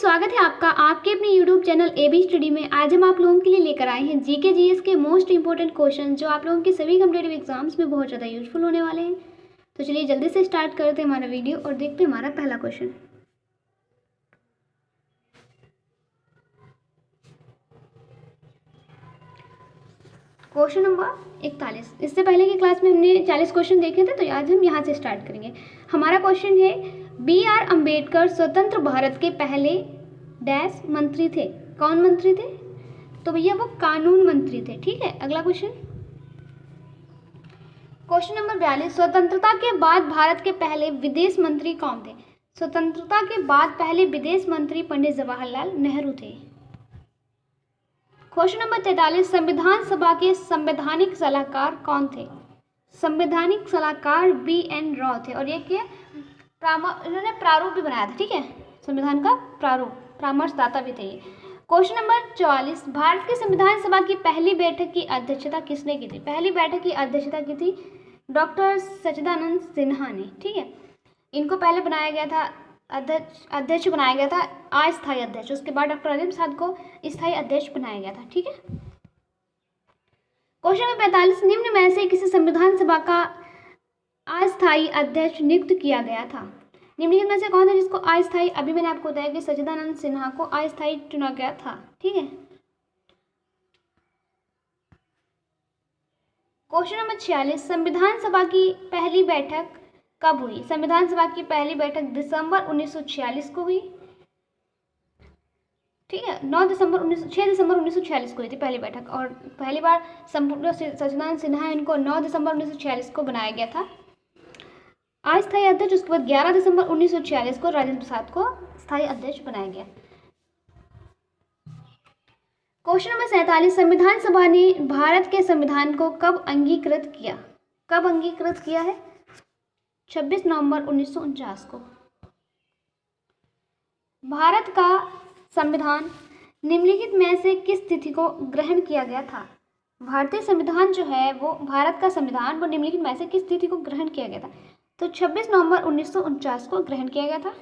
स्वागत है आपका आपके अपने यूट्यूब चैनल एबी स्टडी में। आज हम आप लोगों के लिए लेकर आए हैं जीके जीएस के मोस्ट इंपॉर्टेंट क्वेश्चन जो आप लोगों के सभी कॉम्पिटिटिव एग्जाम्स में बहुत ज़्यादा यूजफुल होने वाले हैं। तो चलिए जल्दी से स्टार्ट करते हैं हमारा वीडियो और देखते हैं हमारा पहला क्वेश्चन। Question number 41। इससे पहले की क्लास में हमने 40 क्वेश्चन देखे थे, तो आज हम यहाँ से स्टार्ट करेंगे। हमारा क्वेश्चन है BR अम्बेडकर स्वतंत्र भारत के पहले डैश मंत्री थे। कौन मंत्री थे? तो भैया वो कानून मंत्री थे। ठीक है, अगला क्वेश्चन। Question number 42। स्वतंत्रता के बाद भारत के पहले विदेश मंत्री कौन थे? स्वतंत्रता के बाद पहले विदेश मंत्री पंडित जवाहरलाल नेहरू थे। Question number 43। संविधान सभा के संवैधानिक सलाहकार कौन थे? संवैधानिक सलाहकार BN राव थे। और ये क्या, इन्होंने प्रारूप भी बनाया था। ठीक है, संविधान का प्रारूप, परामर्शदाता भी थे ये। Question number 44। भारत की संविधान सभा की पहली बैठक की अध्यक्षता किसने की थी? पहली बैठक की अध्यक्षता की थी डॉक्टर सच्चिदानंद सिन्हा ने। ठीक है, इनको पहले बनाया गया था अध्यक्ष बनाया गया था, अस्थायी अध्यक्ष। उसके बाद डॉक्टर अलीम साहब को स्थायी अध्यक्ष बनाया गया था। ठीक है। Question number 45। निम्न में से किसी संविधान सभा का अस्थायी अध्यक्ष नियुक्त किया गया था? निम्नलिखित में से कौन है जिसको अस्थायी? अभी मैंने आपको बताया कि सच्चिदानंद सिन्हा को अस्थायी चुना गया था। ठीक है। Question number 46। संविधान सभा की पहली बैठक कब हुई? संविधान सभा की पहली बैठक दिसंबर 1946 को हुई। ठीक है, 6 दिसंबर 1946 को हुई थी पहली बैठक। और पहली बार सच्चिदानंद सिन्हा इनको 9 दिसंबर 1946 को बनाया गया था अस्थायी अध्यक्ष। उसके बाद 11 दिसंबर 1946 को राजेंद्र प्रसाद को स्थायी अध्यक्ष बनाया गया। Question number 47। संविधान सभा ने भारत के संविधान को कब अंगीकृत किया? कब अंगीकृत किया है? 26 नवंबर 1949 को। भारत का संविधान निम्नलिखित में से किस तिथि को ग्रहण किया गया था? भारतीय संविधान जो है वो, भारत का संविधान वो निम्नलिखित में से किस तिथि को ग्रहण किया गया था? तो 26 नवंबर 1949 को ग्रहण किया गया था।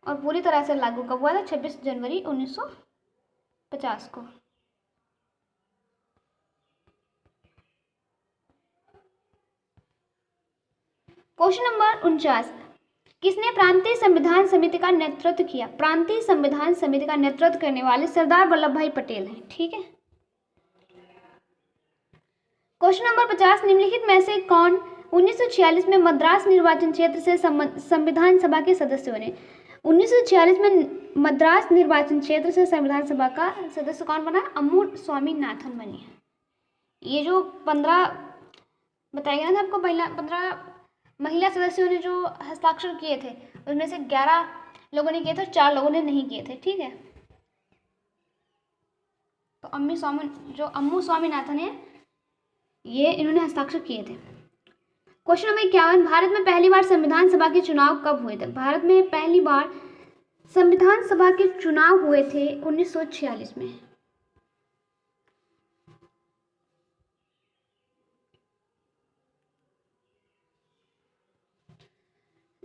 और पूरी तरह से लागू कब हुआ था? 26 जनवरी 1950 को। Question number 49। किसने प्रांतीय संविधान समिति का नेतृत्व किया? प्रांतीय संविधान समिति का नेतृत्व करने वाले सरदार वल्लभ भाई पटेल हैं। ठीक है। Question number 50। निम्नलिखित में से कौन 1946 में मद्रास निर्वाचन क्षेत्र से संविधान सभा के सदस्य बने? 1946 में मद्रास निर्वाचन क्षेत्र से संविधान सभा का सदस्य कौन बना? अम्मू स्वामीनाथन बनी। ये जो 15 बताया गया था आपको, 15 महिला सदस्यों ने जो हस्ताक्षर किए थे उनमें से 11 लोगों ने किए थे, 4 लोगों ने नहीं किए थे। ठीक है, तो अम्मू स्वामीनाथन है, ये इन्होंने हस्ताक्षर किए थे। Question number 51। भारत में पहली बार संविधान सभा के चुनाव कब हुए थे? भारत में पहली बार संविधान सभा के चुनाव हुए थे 1946 में।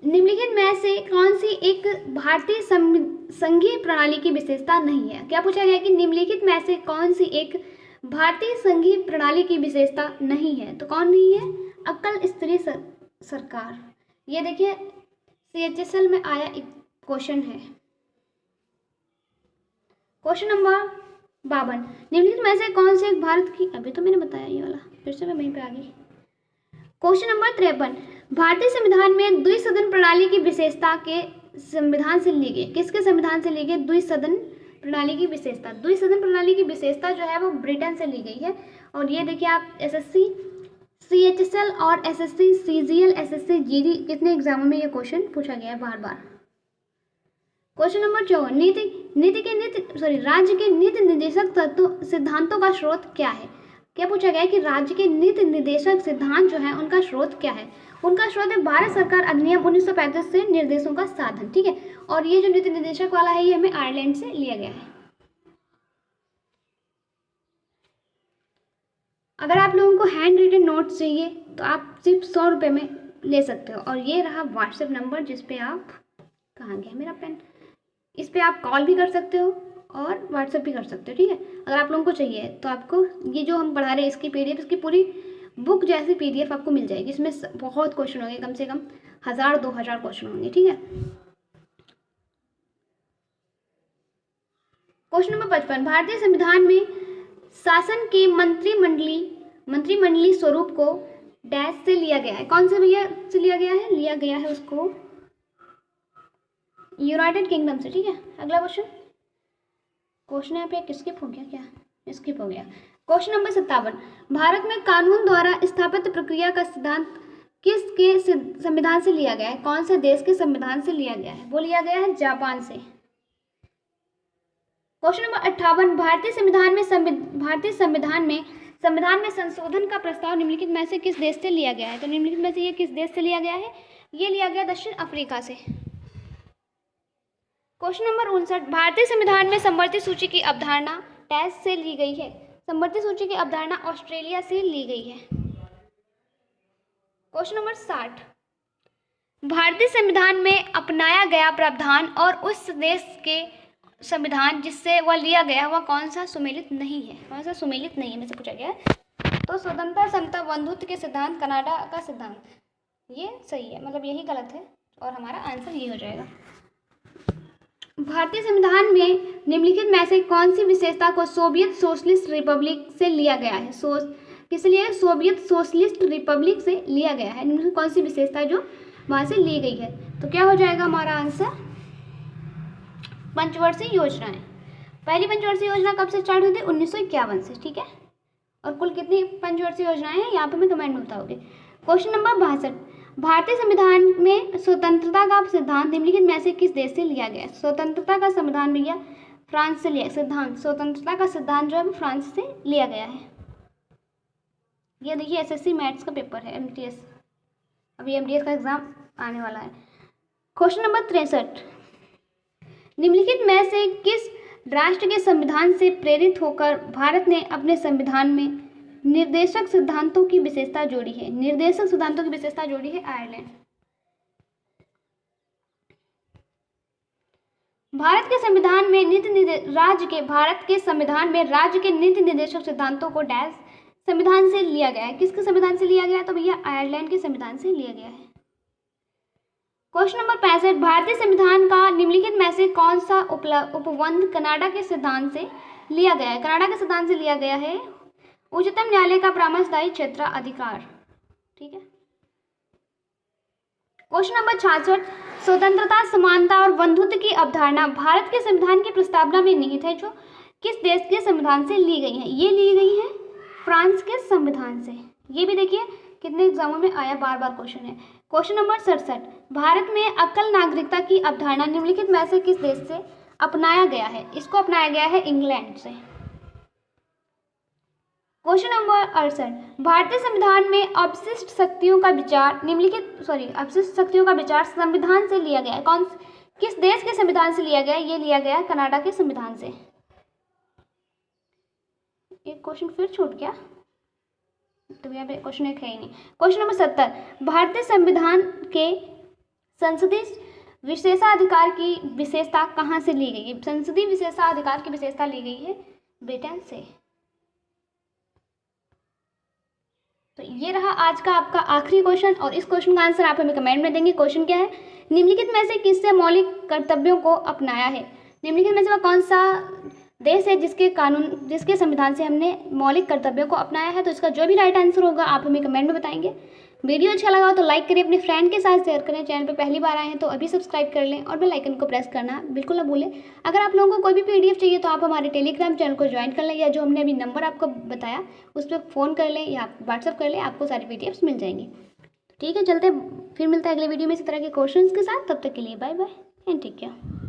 निम्नलिखित में से कौन सी एक भारतीय संघीय प्रणाली की विशेषता नहीं है? क्या पूछा गया कि निम्नलिखित में से कौन सी एक भारतीय संघीय प्रणाली की विशेषता नहीं है? तो कौन नहीं है? अकल स्तरीय सरकार। ये देखिए CHSL में आया एक क्वेश्चन है। Question number 52। निम्नलिखित में से कौन से एक भारत की, अभी तो मैंने बताया ये वाला, फिर से मैं वहीं पे आ गई। Question number 53। भारतीय संविधान में द्विसदन प्रणाली की विशेषता के संविधान से ली गई? किसके संविधान से ली गई द्विसदन प्रणाली की विशेषता? द्विसदन प्रणाली की विशेषता जो है वो ब्रिटेन से ली गई है। और ये देखिए आप SSC CHSL और SSC CGL SSC GD कितने एग्जामों में ये क्वेश्चन पूछा गया है बार बार। Question number 54। राज्य के नीति निर्देशक सिद्धांतों का स्रोत क्या है? क्या पूछा गया है कि राज्य के नीति निर्देशक सिद्धांत जो है उनका स्रोत क्या है? उनका स्रोत है भारत सरकार अधिनियम 1935 से निर्देशों का साधन। ठीक है, और ये जो नीति निर्देशक वाला है ये हमें आयरलैंड से लिया गया है। अगर आप लोगों को हैंड रिटन नोट्स चाहिए तो आप सिर्फ 100 रुपये में ले सकते हो। और ये रहा व्हाट्सएप नंबर जिस पे आप, कहाँ गया मेरा पेन, इस पे आप कॉल भी कर सकते हो और व्हाट्सएप भी कर सकते हो, ठीक है। अगर आप लोगों को चाहिए तो आपको ये जो हम पढ़ा रहे हैं इसकी PDF, इसकी पूरी बुक जैसी PDF आपको मिल जाएगी। इसमें बहुत क्वेश्चन होंगे, कम से कम 1000-2000 क्वेश्चन होंगे, ठीक है। क्वेश्चन नंबर 55, भारतीय संविधान में शासन के मंत्रिमंडलीय स्वरूप को डैश से लिया गया है। कौन से भैया से लिया गया है? लिया गया है उसको यूनाइटेड किंगडम से, ठीक है। अगला क्वेश्चन यहाँ पे स्किप हो गया क्या? स्किप हो गया। क्वेश्चन नंबर 57, भारत में कानून द्वारा स्थापित प्रक्रिया का सिद्धांत किसके संविधान से लिया गया है? कौन से देश के संविधान से लिया गया है? वो लिया गया है जापान से। क्वेश्चन नंबर 58, भारतीय संविधान में संशोधन का प्रस्ताव निम्नलिखित में से किस देश से लिया गया है? तो निम्नलिखित में से ये किस देश से लिया गया है? ये लिया गया दक्षिण अफ्रीका से। क्वेश्चन नंबर 59, भारतीय संविधान में समवर्ती सूची की अवधारणा डैश से ली गई है? समवर्ती सूची की अवधारणा ऑस्ट्रेलिया से ली गई है। क्वेश्चन नंबर 60, भारतीय संविधान में अपनाया गया प्रावधान और उस देश के संविधान जिससे वह लिया गया वह कौन सा सुमेलित नहीं है? कौन सा सुमेलित नहीं है में से पूछा गया है। तो स्वतंत्रता, समता, बंधुत्व के सिद्धांत, कनाडा का सिद्धांत, ये सही है, मतलब यही गलत है और हमारा आंसर ये हो जाएगा। भारतीय संविधान में निम्नलिखित में से कौन सी विशेषता को सोवियत सोशलिस्ट रिपब्लिक से लिया गया है? किस लिए? सोवियत सोशलिस्ट रिपब्लिक से लिया गया है। निम्नलिखित कौन सी विशेषता जो वहां से ली गई है? तो क्या हो जाएगा हमारा आंसर? पंचवर्षीय योजनाएं। पहली पंचवर्षीय योजना कब से स्टार्ट हुई थी? 1951 से, ठीक है। और कुल कितनी पंचवर्षीय योजनाएं हैं यहाँ पे मैं कमेंट में बताओगे। क्वेश्चन नंबर 62, भारतीय संविधान में स्वतंत्रता का सिद्धांत निम्नलिखित में से किस देश से लिया गया? स्वतंत्रता का संविधान भैया फ्रांस से लिया। स्वतंत्रता का सिद्धांत जो है फ्रांस से लिया गया है। ये देखिए SSC मैथ्स का पेपर है, MTS, अभी MTS का एग्जाम आने वाला है। क्वेश्चन नंबर 63, निम्नलिखित में से किस राष्ट्र के संविधान से प्रेरित होकर भारत ने अपने संविधान में निर्देशक सिद्धांतों की विशेषता जोड़ी है? निर्देशक सिद्धांतों की विशेषता जोड़ी है आयरलैंड। भारत के संविधान में राज्य के नीति निर्देशक सिद्धांतों को डैश संविधान से लिया गया है। किसके संविधान से लिया गया है? तो भैया आयरलैंड के संविधान से लिया गया है। क्वेश्चन नंबर 65, भारतीय संविधान का निम्नलिखित में से कौन सा उपबंध कनाडा के सिद्धांत से लिया गया है? कनाडा के सिद्धांत से लिया गया है उच्चतम न्यायालय का परामर्शदायी क्षेत्राधिकार, ठीक है। क्वेश्चन नंबर 66, स्वतंत्रता, समानता और बंधुत्व की अवधारणा भारत के संविधान की प्रस्तावना में निहित है जो किस देश के संविधान से ली गई है? ये ली गई है फ्रांस के संविधान से। ये भी देखिए कितने एग्जामों में आया, बार बार क्वेश्चन है। क्वेश्चन नंबर 67, भारत में एकल नागरिकता की अवधारणा निम्नलिखित में से किस देश से अपनाया गया है? इसको अपनाया गया है इंग्लैंड से। क्वेश्चन नंबर 68, भारतीय संविधान में अपशिष्ट शक्तियों का विचार संविधान से लिया गया है। किस देश के संविधान से लिया गया? ये लिया गया कनाडा के संविधान से। एक क्वेश्चन फिर छूट गया, तो यहाँ पे क्वेश्चन एक है ही नहीं। क्वेश्चन नंबर 70, भारतीय संविधान के संसदीय विशेषाधिकार की विशेषता कहाँ से ली गई है? संसदीय विशेषाधिकार की विशेषता ली गई है ब्रिटेन से। तो ये रहा आज का आपका आखिरी क्वेश्चन और इस क्वेश्चन का आंसर आप हमें कमेंट में देंगे। क्वेश्चन क्या है? निम्नलिखित में से किससे मौलिक कर्तव्यों को अपनाया है? निम्नलिखित में से वह कौन सा देश है जिसके संविधान से हमने मौलिक कर्तव्यों को अपनाया है? तो इसका जो भी राइट आंसर होगा आप हमें कमेंट में बताएंगे। वीडियो अच्छा लगा हो तो लाइक करें, अपने फ्रेंड के साथ शेयर करें। चैनल पे पहली बार आए हैं तो अभी सब्सक्राइब कर लें और बेल आइकन को प्रेस करना बिल्कुल ना भूलें। अगर आप लोगों को कोई भी PDF चाहिए तो आप हमारे टेलीग्राम चैनल को ज्वाइन कर लें या जो हमने अभी नंबर आपको बताया उस पर फ़ोन कर लें या व्हाट्सअप कर लें, आपको सारी PDFs मिल जाएंगी। ठीक है, चलते फिर मिलता है अगले वीडियो में इसी तरह के क्वेश्चन के साथ। तब तक के लिए bye bye and take care.